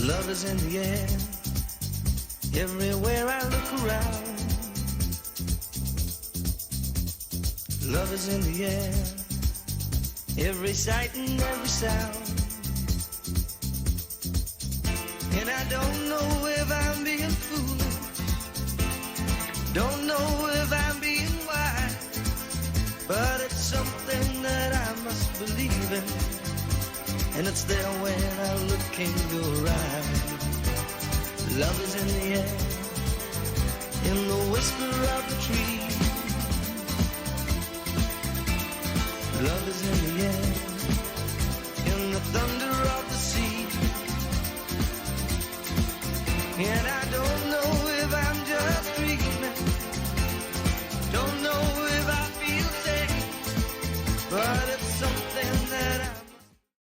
Love is in the air, everywhere I look around. Love is in the air, every sight and every sound. And I don't know if I'm being foolish, don't know if I'm being wise, but it's something that I must believe in, and it's there when I look in your eyes. Love is in the air, in the whisper of the tree. Love is in the air,